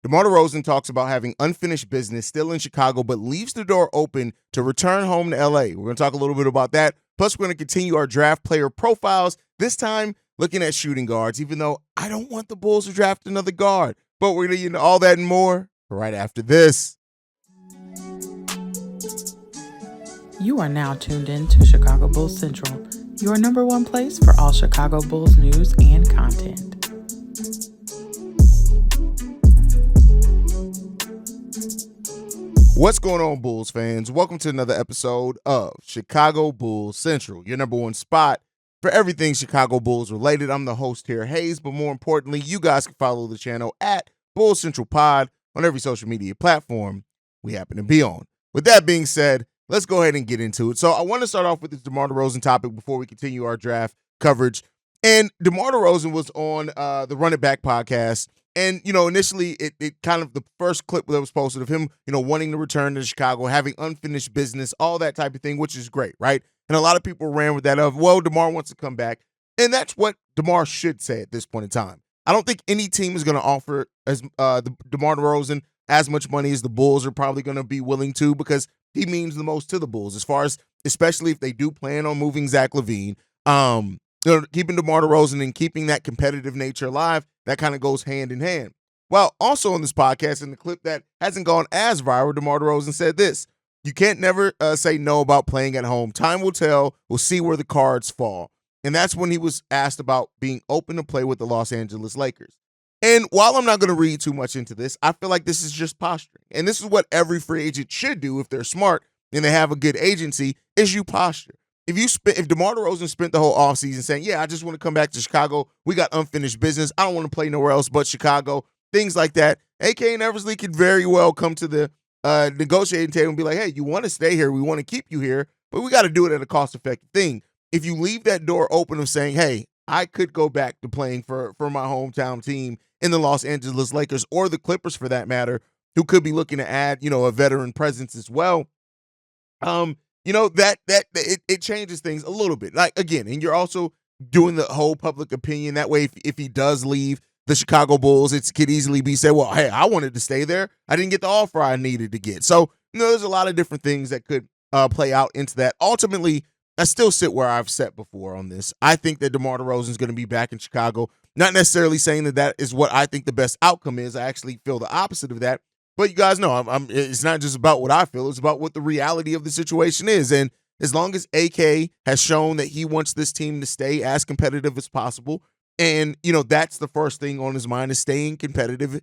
DeMar DeRozan talks about having unfinished business still in Chicago, but leaves the door open to return home to LA. We're going to talk a little bit about that. Plus, we're going to continue our draft player profiles, this time looking at shooting guards, even though I don't want the Bulls to draft another guard. But we're going to get into all that and more right after this. You are now tuned in to Chicago Bulls Central, your number one place for all Chicago Bulls news and content. What's going on, Bulls fans? Welcome to another episode of Chicago Bulls Central, your number one spot for everything Chicago Bulls related. I'm the host here, Haize, but more importantly, you guys can follow the channel at Bulls Central Pod on every social media platform we happen to be on. With that being said, let's go ahead and get into it. So I want to start off with this DeMar DeRozan topic before we continue our draft coverage. And DeMar DeRozan was on the Run It Back podcast. And, initially it kind of the first clip that was posted of him, wanting to return to Chicago, having unfinished business, all that type of thing, which is great, right? And a lot of people ran with that of, well, DeMar wants to come back. And that's what DeMar should say at this point in time. I don't think any team is going to offer as DeMar DeRozan as much money as the Bulls are probably going to be willing to, because he means the most to the Bulls, as far as, especially if they do plan on moving Zach LaVine. Keeping DeMar DeRozan and keeping that competitive nature alive, that kind of goes hand in hand. Well, also on this podcast, in the clip that hasn't gone as viral, DeMar DeRozan said this: "You can't never say no about playing at home. Time will tell. We'll see where the cards fall." And that's when he was asked about being open to play with the Los Angeles Lakers. And while I'm not going to read too much into this, I feel like this is just posturing. And this is what every free agent should do if they're smart and they have a good agency, is you posture. If DeMar DeRozan spent the whole offseason saying, yeah, I just want to come back to Chicago, we got unfinished business, I don't want to play nowhere else but Chicago, things like that, AK and Eversley could very well come to the negotiating table and be like, hey, you want to stay here, we want to keep you here, but we got to do it at a cost-effective thing. If you leave that door open of saying, hey, I could go back to playing for my hometown team in the Los Angeles Lakers, or the Clippers for that matter, who could be looking to add, a veteran presence as well, it changes things a little bit. Like, again, and you're also doing the whole public opinion. That way, if he does leave the Chicago Bulls, it could easily be said, well, hey, I wanted to stay there. I didn't get the offer I needed to get. So, there's a lot of different things that could play out into that. Ultimately, I still sit where I've sat before on this. I think that DeMar DeRozan is going to be back in Chicago. Not necessarily saying that is what I think the best outcome is. I actually feel the opposite of that. But you guys know, it's not just about what I feel. It's about what the reality of the situation is. And as long as AK has shown that he wants this team to stay as competitive as possible, and, that's the first thing on his mind, is staying competitive,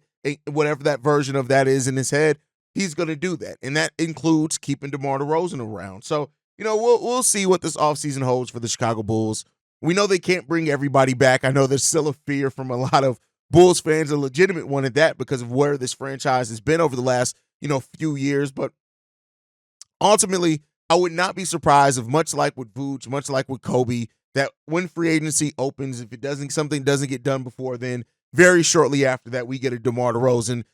whatever that version of that is in his head, he's going to do that. And that includes keeping DeMar DeRozan around. So, we'll see what this offseason holds for the Chicago Bulls. We know they can't bring everybody back. I know there's still a fear from a lot of Bulls fans, a legitimate one at that, because of where this franchise has been over the last, few years. But ultimately, I would not be surprised if, much like with Vooch, much like with Kobe, that when free agency opens, if something doesn't get done before then, very shortly after that, we get a DeMar DeRozan.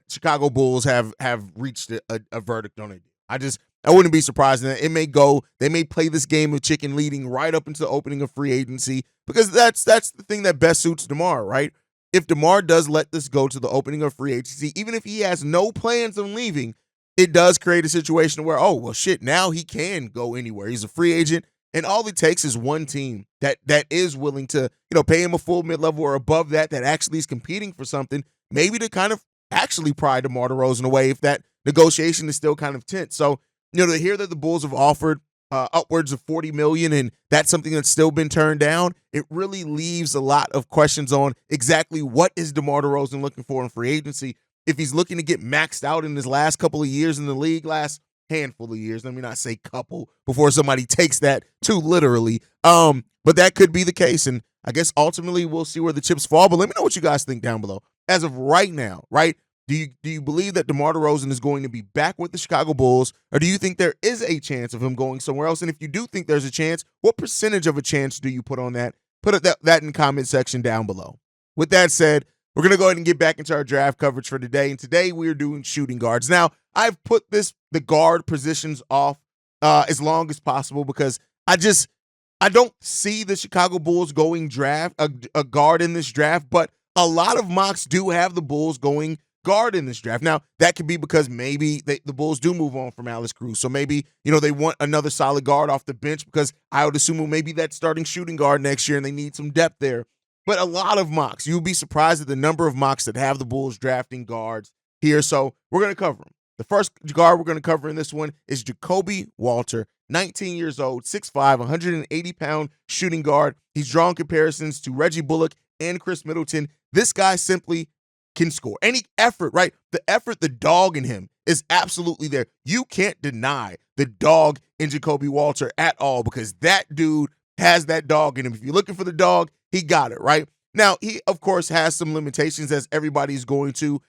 Chicago Bulls have reached a verdict on it. I wouldn't be surprised in that. They may play this game of chicken leading right up into the opening of free agency, because that's the thing that best suits DeMar, right? If DeMar does let this go to the opening of free agency, even if he has no plans on leaving, it does create a situation where, oh, well, shit, now he can go anywhere. He's a free agent, and all it takes is one team that is willing to, pay him a full mid-level or above that actually is competing for something, maybe to kind of actually pry DeMar DeRozan away if that negotiation is still kind of tense. So, to hear that the Bulls have offered upwards of $40 million, and that's something that's still been turned down, it really leaves a lot of questions on exactly what is DeMar DeRozan looking for in free agency. If he's looking to get maxed out in his last couple of years in the league, last handful of years, let me not say couple before somebody takes that too literally, but that could be the case, and I guess ultimately we'll see where the chips fall. But let me know what you guys think down below. As of right now, right? Do you believe that DeMar DeRozan is going to be back with the Chicago Bulls, or do you think there is a chance of him going somewhere else? And if you do think there's a chance, what percentage of a chance do you put on that? Put that in the comment section down below. With that said, we're going to go ahead and get back into our draft coverage for today. And today we're doing shooting guards. Now, I've put the guard positions off as long as possible, because I don't see the Chicago Bulls going draft a guard in this draft, but a lot of mocks do have the Bulls going guard in this draft. Now, that could be because maybe the Bulls do move on from Alex Cruz. So maybe, they want another solid guard off the bench because I would assume maybe that starting shooting guard next year and they need some depth there. But a lot of mocks. You'll be surprised at the number of mocks that have the Bulls drafting guards here. So we're going to cover them. The first guard we're going to cover in this one is Ja'Kobe Walter, 19 years old, 6'5", 180-pound shooting guard. He's drawn comparisons to Reggie Bullock and Chris Middleton. This guy simply can score. Any effort, right? The effort, the dog in him is absolutely there. You can't deny the dog in Ja'Kobe Walter at all because that dude has that dog in him. If you're looking for the dog, he got it, right? Now, he, of course, has some limitations as everybody's going to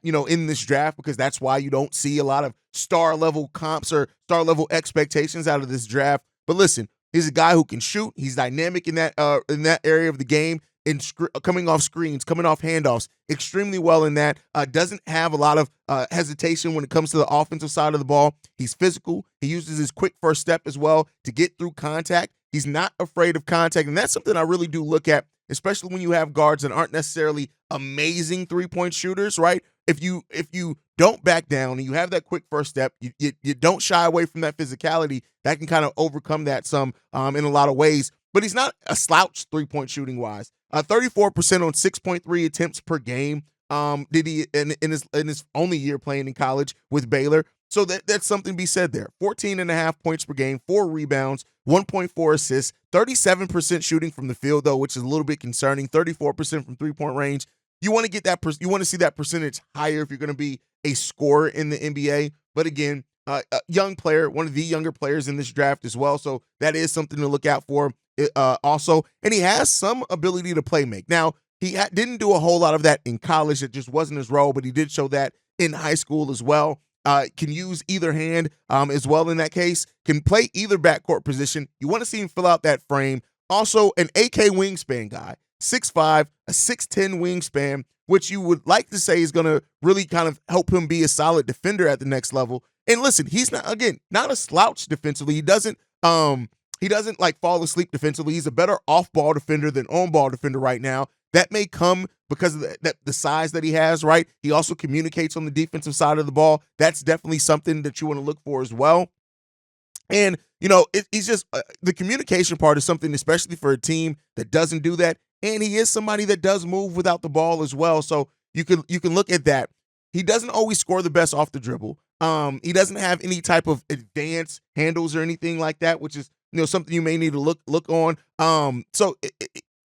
in this draft because that's why you don't see a lot of star-level comps or star-level expectations out of this draft. But listen, he's a guy who can shoot. He's dynamic in that area of the game, coming off screens, coming off handoffs, extremely well in that. Doesn't have a lot of hesitation when it comes to the offensive side of the ball. He's physical. He uses his quick first step as well to get through contact. He's not afraid of contact, and that's something I really do look at, especially when you have guards that aren't necessarily amazing three-point shooters, right? If you don't back down and you have that quick first step, you don't shy away from that physicality, that can kind of overcome that some in a lot of ways. But he's not a slouch three-point shooting-wise. 34% on 6.3 attempts per game did he in his only year playing in college with Baylor. So that's something to be said there. 14.5 points per game, 4 rebounds, 1.4 assists, 37% shooting from the field, though, which is a little bit concerning, 34% from three-point range. You want to get that. You want to see that percentage higher if you're going to be a scorer in the NBA. But again, a young player, one of the younger players in this draft as well. So that is something to look out for also. And he has some ability to play make. Now, he didn't do a whole lot of that in college. It just wasn't his role, but he did show that in high school as well. Can use either hand as well in that case. Can play either backcourt position. You want to see him fill out that frame. Also, an AK wingspan guy. 6'5", a 6'10" wingspan, which you would like to say is going to really kind of help him be a solid defender at the next level. And listen, he's not a slouch defensively. He doesn't like fall asleep defensively. He's a better off-ball defender than on-ball defender right now. That may come because of the size that he has, right? He also communicates on the defensive side of the ball. That's definitely something that you want to look for as well. And, he's just the communication part is something, especially for a team that doesn't do that. And he is somebody that does move without the ball as well. So you can look at that. He doesn't always score the best off the dribble. He doesn't have any type of advanced handles or anything like that, which is something you may need to look on. So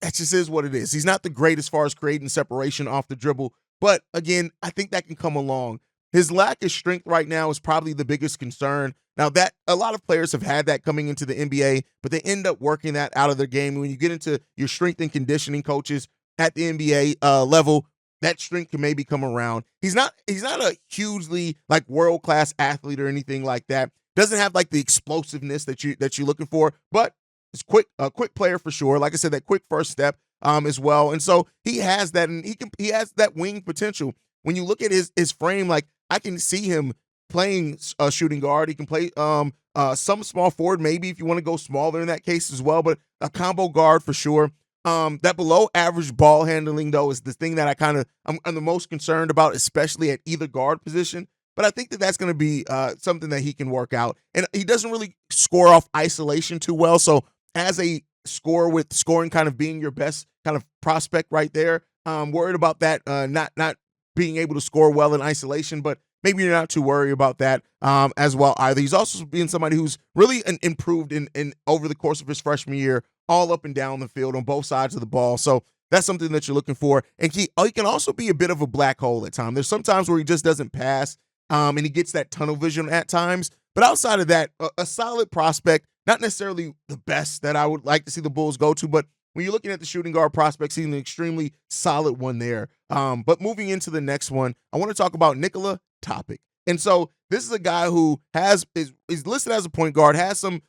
that just is what it is. He's not the great as far as creating separation off the dribble. But again, I think that can come along. His lack of strength right now is probably the biggest concern. Now, that a lot of players have had that coming into the NBA, but they end up working that out of their game. When you get into your strength and conditioning coaches at the NBA level, that strength can maybe come around. He's not a hugely world-class athlete or anything like that. Doesn't have the explosiveness that you're looking for, but it's a quick player for sure. Like I said, that quick first step as well. And so he has that, and he has that wing potential. When you look at his frame, I can see him playing a shooting guard. He can play some small forward, maybe if you want to go smaller in that case as well, but a combo guard for sure. That below average ball handling, though, is the thing that I'm the most concerned about, especially at either guard position. But I think that's going to be something that he can work out. And he doesn't really score off isolation too well. So as a scorer with scoring kind of being your best kind of prospect right there, I'm worried about that not being able to score well in isolation, but maybe you're not too worried about that as well either. He's also being somebody who's really improved in over the course of his freshman year, all up and down the field on both sides of the ball. So that's something that you're looking for. And he can also be a bit of a black hole at times. There's some times where he just doesn't pass and he gets that tunnel vision at times. But outside of that, a solid prospect, not necessarily the best that I would like to see the Bulls go to, but when you're looking at the shooting guard prospects, he's an extremely solid one there. But moving into the next one, I want to talk about Nikola Topic. And so this is a guy who is listed as a point guard, has some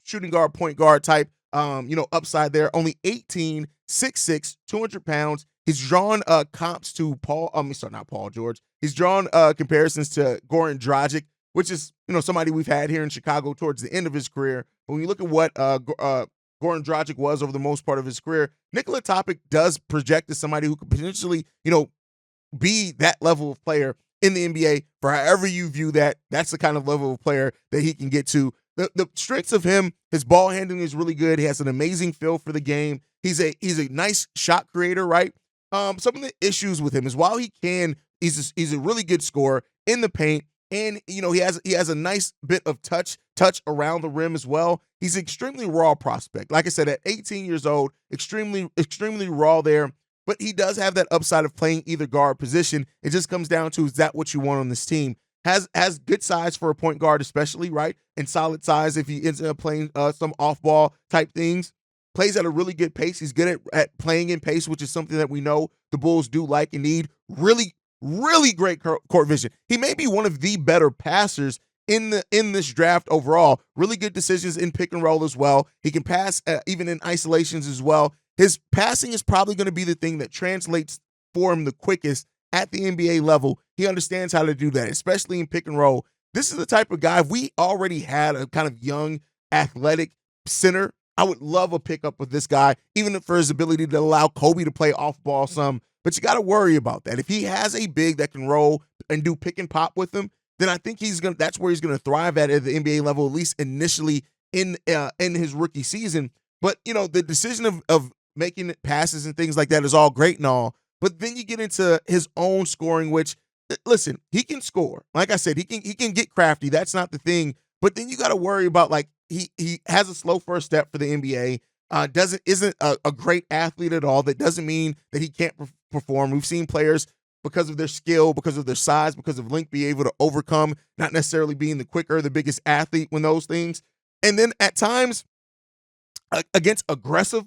shooting guard, point guard type, upside there. Only 18, 6'6", 200 pounds. He's drawn comps to not Paul George. He's drawn comparisons to Goran Dragic, which is somebody we've had here in Chicago towards the end of his career. But when you look at what Goran Dragic was over the most part of his career, Nikola Topic does project as somebody who could potentially be that level of player in the NBA for however you view that. That's the kind of level of player that he can get to. The strengths of him, his ball handling is really good. He has an amazing feel for the game. He's a nice shot creator, right? Some of the issues with him is while he's a really good scorer in the paint, and he has a nice bit of touch around the rim as well. He's an extremely raw prospect. Like I said, at 18 years old, extremely raw there. But he does have that upside of playing either guard position. It just comes down to, is that what you want on this team? Has good size for a point guard, especially, right? And solid size if he ends up playing some off-ball type things. Plays at a really good pace. He's good at playing in pace, which is something that we know the Bulls do like and need. Really, really great court vision. He may be one of the better passers in this draft overall. Really good decisions in pick and roll as well. He can pass even in isolations as well. His passing is probably going to be the thing that translates for him the quickest at the NBA level. He understands how to do that, especially in pick and roll. This is the type of guy, if we already had a kind of young, athletic center, I would love a pickup with this guy, even for his ability to allow Kobe to play off ball some. But you got to worry about that. If he has a big that can roll and do pick and pop with him, then I think that's where he's going to thrive at the NBA level, at least initially in his rookie season. But the decision of making passes and things like that is all great and all. But then you get into his own scoring, which, listen, he can score. Like I said, he can get crafty. That's not the thing. But then you got to worry about, like, he has a slow first step for the NBA. Isn't a great athlete at all. That doesn't mean that he can't perform. We've seen players, because of their skill, because of their size, because of length, be able to overcome not necessarily being the quicker, the biggest athlete when those things. And then at times against aggressive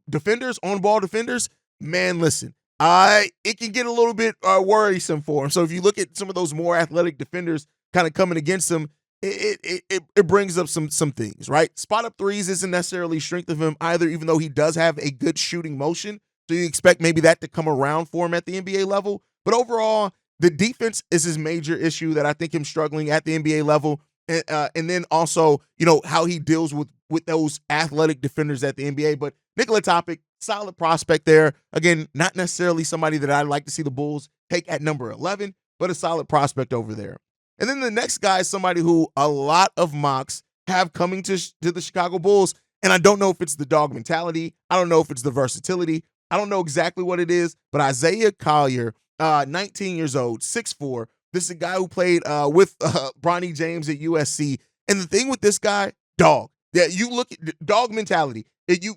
defenders, on-ball defenders, man, listen, it can get a little bit worrisome for him. So if you look at some of those more athletic defenders kind of coming against him, it brings up some things, right? Spot up threes isn't necessarily strength of him either, even though he does have a good shooting motion. So you expect maybe that to come around for him at the NBA level. But overall, the defense is his major issue that I think him struggling at the NBA level. And then also, how he deals with those athletic defenders at the NBA. But Nikola Topic, solid prospect there. Again, not necessarily somebody that I'd like to see the Bulls take at number 11, but a solid prospect over there. And then the next guy is somebody who a lot of mocks have coming to the Chicago Bulls. And I don't know if it's the dog mentality. I don't know if it's the versatility. I don't know exactly what it is, but Isaiah Collier, 19 years old, 6'4". This is a guy who played with Bronny James at USC. And the thing with this guy, dog. Yeah, you look at dog mentality.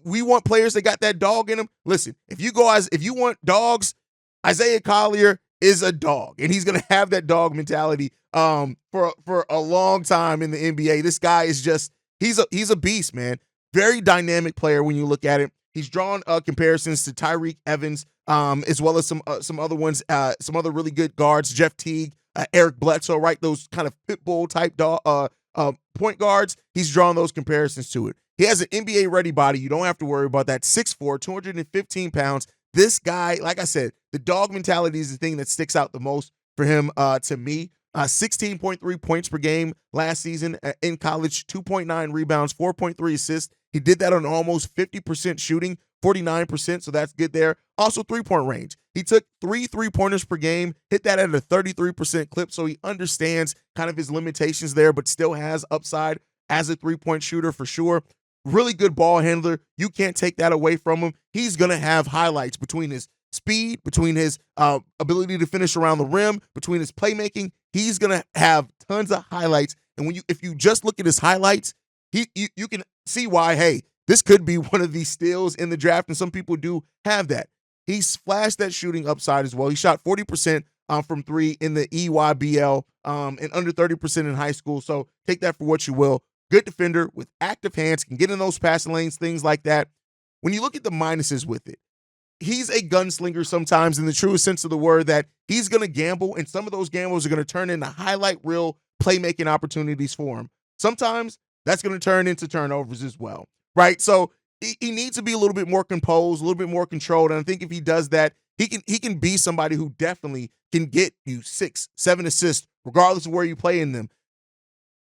We want players that got that dog in them. Listen, if you want dogs, Isaiah Collier is a dog, and he's gonna have that dog mentality for a long time in the NBA. This guy is he's a beast, man. Very dynamic player when you look at it. He's drawn comparisons to Tyreke Evans, as well as some other ones, some other really good guards, Jeff Teague, Eric Bledsoe, right? Those kind of pit bull type point guards. He's drawn those comparisons to it. He has an NBA-ready body. You don't have to worry about that. 6'4", 215 pounds. This guy, like I said, the dog mentality is the thing that sticks out the most for him to me. 16.3 points per game last season in college, 2.9 rebounds, 4.3 assists. He did that on almost 50% shooting, 49%, so that's good there. Also, three-point range. He took 3 3-pointers per game, hit that at a 33% clip, so he understands kind of his limitations there, but still has upside as a three-point shooter for sure. Really good ball handler. You can't take that away from him. He's going to have highlights between his speed, between his ability to finish around the rim, between his playmaking. He's going to have tons of highlights. And if you just look at his highlights, you can see why, hey, this could be one of these steals in the draft, and some people do have that. He's flashed that shooting upside as well. He shot 40% from three in the EYBL and under 30% in high school. So take that for what you will. Good defender with active hands, can get in those passing lanes, things like that. When you look at the minuses with it, he's a gunslinger sometimes in the truest sense of the word, that he's going to gamble, and some of those gambles are going to turn into highlight reel playmaking opportunities for him. Sometimes that's going to turn into turnovers as well, right? So he needs to be a little bit more composed, a little bit more controlled, and I think if he does that, he can be somebody who definitely can get you 6, 7 assists, regardless of where you play in them.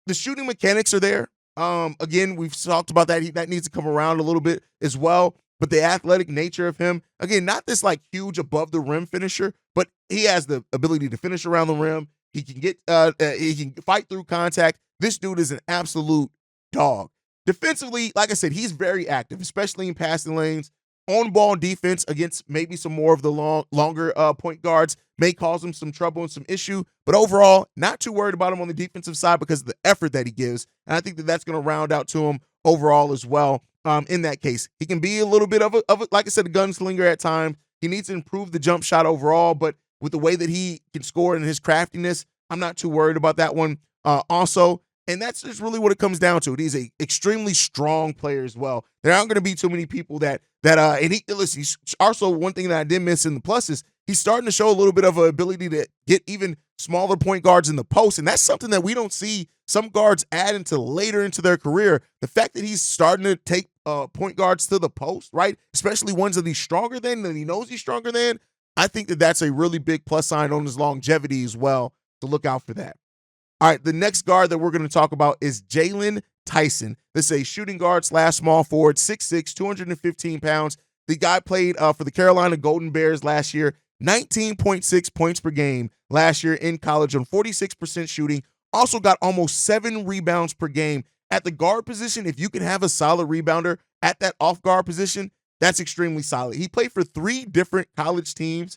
The shooting mechanics are there. Again, we've talked about that. That needs to come around a little bit as well. but the athletic nature of him, again, not this like huge above the rim finisher, but he has the ability to finish around the rim. He can he can fight through contact. This dude is an absolute dog. Defensively, like I said, he's very active, especially in passing lanes. On-ball defense against maybe some more of the longer point guards may cause him some trouble and some issue. But overall, not too worried about him on the defensive side because of the effort that he gives. And I think that that's going to round out to him overall as well. In that case, he can be a little bit of a, like I said, a gunslinger at times. He needs to improve the jump shot overall, but with the way that he can score and his craftiness, I'm not too worried about that one. Also, and that's just really what it comes down to. He's a extremely strong player as well. There aren't going to be too many people and he, listen, he's also one thing that I did miss in the pluses, he's starting to show a little bit of an ability to get even smaller point guards in the post, and that's something that we don't see some guards add until later into their career. The fact that he's starting to take point guards to the post, right, especially ones that he's stronger than, that he knows he's stronger than, I think that that's a really big plus sign on his longevity as well, to look out for that. All right, the next guard that we're going to talk about is Jaylen Tyson. This is a shooting guard / small forward, 6'6", 215 pounds. The guy played for the Carolina Golden Bears last year, 19.6 points per game last year in college on 46% shooting. Also got almost 7 rebounds per game. At the guard position, if you can have a solid rebounder at that off-guard position, that's extremely solid. He played for 3 different college teams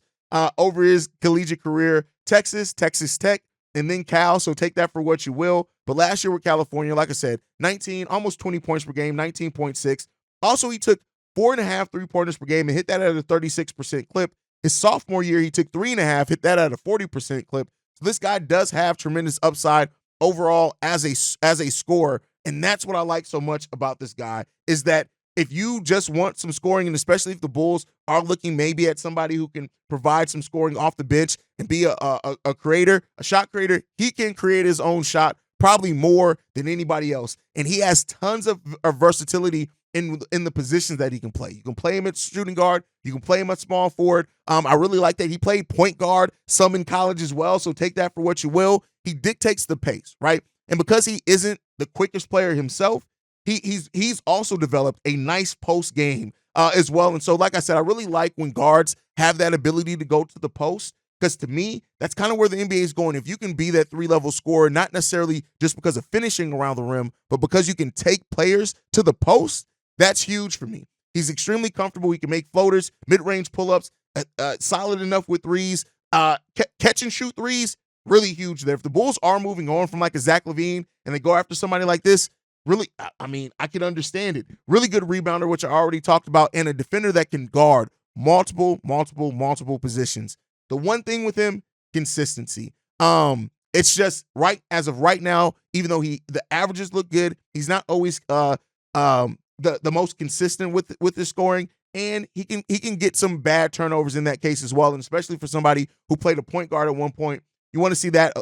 over his collegiate career, Texas, Texas Tech, and then Cal, so take that for what you will. But last year with California, like I said, 19, almost 20 points per game, 19.6. Also, he took 4.5 three-pointers per game and hit that at a 36% clip. His sophomore year, he took 3.5, hit that at a 40% clip. So this guy does have tremendous upside overall as a scorer, and that's what I like so much about this guy, is that if you just want some scoring, and especially if the Bulls are looking maybe at somebody who can provide some scoring off the bench and be a creator, a shot creator, he can create his own shot probably more than anybody else. And he has tons of versatility in the positions that he can play. You can play him at shooting guard. You can play him at small forward. I really like that. He played point guard some in college as well, so take that for what you will. He dictates the pace, right? And because he isn't the quickest player himself, he's also developed a nice post game as well. And so, like I said, I really like when guards have that ability to go to the post, because to me, that's kind of where the NBA is going. If you can be that 3-level scorer, not necessarily just because of finishing around the rim, but because you can take players to the post, that's huge for me. He's extremely comfortable. He can make floaters, mid-range pull-ups, solid enough with threes, catch and shoot threes, really huge there. If the Bulls are moving on from like a Zach LaVine and they go after somebody like this, really, I mean, I can understand it. Really good rebounder, which I already talked about, and a defender that can guard multiple positions. The one thing with him, consistency. It's just right as of right now, even though the averages look good, he's not always the most consistent with his scoring, and he can get some bad turnovers in that case as well. And especially for somebody who played a point guard at one point, you want to see that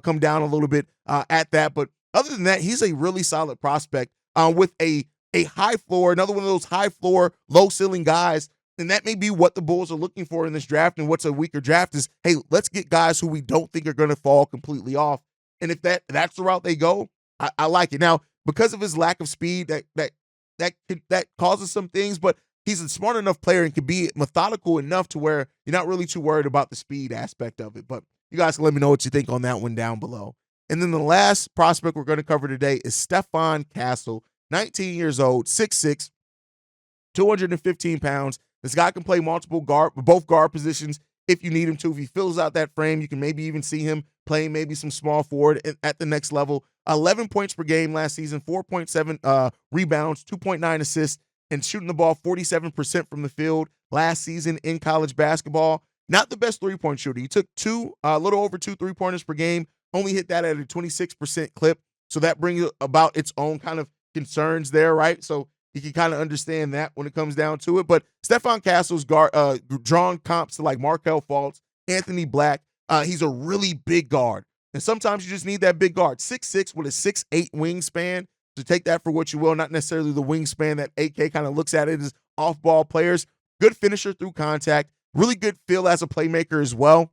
come down a little bit at that. But other than that, he's a really solid prospect with a high floor, another one of those high floor, low ceiling guys. And that may be what the Bulls are looking for in this draft. And what's a weaker draft is, hey, let's get guys who we don't think are going to fall completely off. And if that's the route they go, I like it. Now, because of his lack of speed, that causes some things, but he's a smart enough player and can be methodical enough to where you're not really too worried about the speed aspect of it. But you guys can let me know what you think on that one down below. And then the last prospect we're going to cover today is Stefon Castle, 19 years old, 6'6", 215 pounds. This guy can play both guard positions if you need him to. If he fills out that frame, you can maybe even see him playing maybe some small forward at the next level. 11 points per game last season, 4.7 rebounds, 2.9 assists, and shooting the ball 47% from the field last season in college basketball. Not the best three-point shooter. He took a little over 2 3-pointers per game, only hit that at a 26% clip. So that brings about its own kind of concerns there, right? So you can kind of understand that when it comes down to it. But Stefon Castle's drawn comps to like Markelle Fultz, Anthony Black. He's a really big guard. And sometimes you just need that big guard. 6'6" with a 6'8" wingspan. So take that for what you will. Not necessarily the wingspan that AK kind of looks at it as off-ball players. Good finisher through contact. Really good feel as a playmaker as well.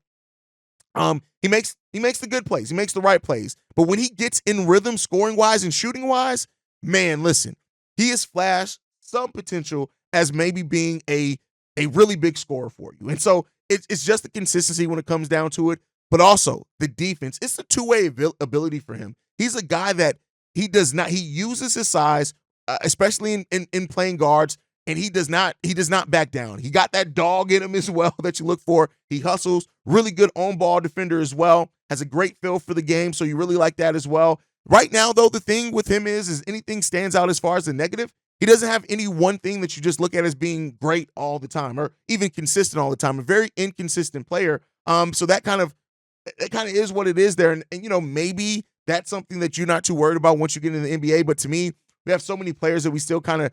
He makes the good plays. He makes the right plays. But when he gets in rhythm scoring-wise and shooting-wise, man, listen, he has flashed some potential as maybe being a really big scorer for you. And so it's just the consistency when it comes down to it, but also the defense. It's a two-way ability for him. He's a guy that he uses his size, especially in playing guards, and he does not back down. He got that dog in him as well that you look for. He hustles, really good on-ball defender as well, has a great feel for the game, so you really like that as well. Right now, though, the thing with him is anything stands out as far as the negative. He doesn't have any one thing that you just look at as being great all the time or even consistent all the time. A very inconsistent player. So that kind of is what it is there. And maybe that's something that you're not too worried about once you get into the NBA. But to me, we have so many players that we still a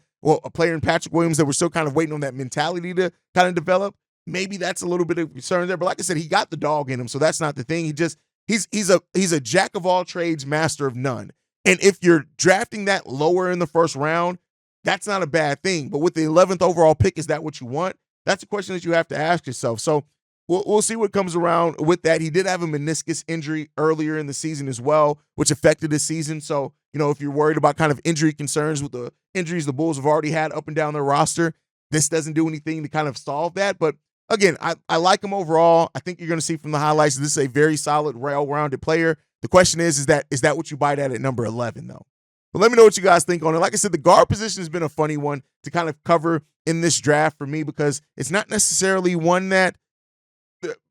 player in Patrick Williams that we're still kind of waiting on that mentality to kind of develop. Maybe that's a little bit of concern there. But like I said, he got the dog in him. So that's not the thing. He's a jack of all trades, master of none. And if you're drafting that lower in the first round, that's not a bad thing. But with the 11th overall pick, is that what you want? That's a question that you have to ask yourself. So we'll see what comes around with that. He did have a meniscus injury earlier in the season as well, which affected his season. So, if you're worried about kind of injury concerns with the injuries the Bulls have already had up and down their roster, this doesn't do anything to kind of solve that. But again, I like him overall. I think you're going to see from the highlights this is a very solid, well-rounded player. The question is that what you bite at number 11, though? But let me know what you guys think on it. Like I said, the guard position has been a funny one to kind of cover in this draft for me because it's not necessarily one that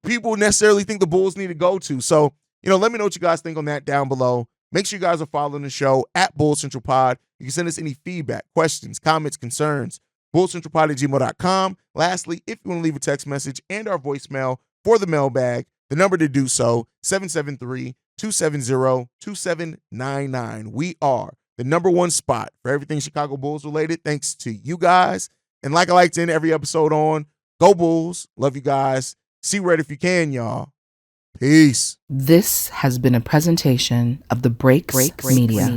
people necessarily think the Bulls need to go to. So, let me know what you guys think on that down below. Make sure you guys are following the show at Bulls Central Pod. You can send us any feedback, questions, comments, concerns, bullscentralpod@gmail.com. Lastly, if you want to leave a text message and our voicemail for the mailbag, the number to do so, 773-270-2799. We are the number one spot for everything Chicago Bulls related, thanks to you guys. And like I like to end every episode on, go Bulls. Love you guys. See red if you can, y'all. Peace. This has been a presentation of the Breaks Media.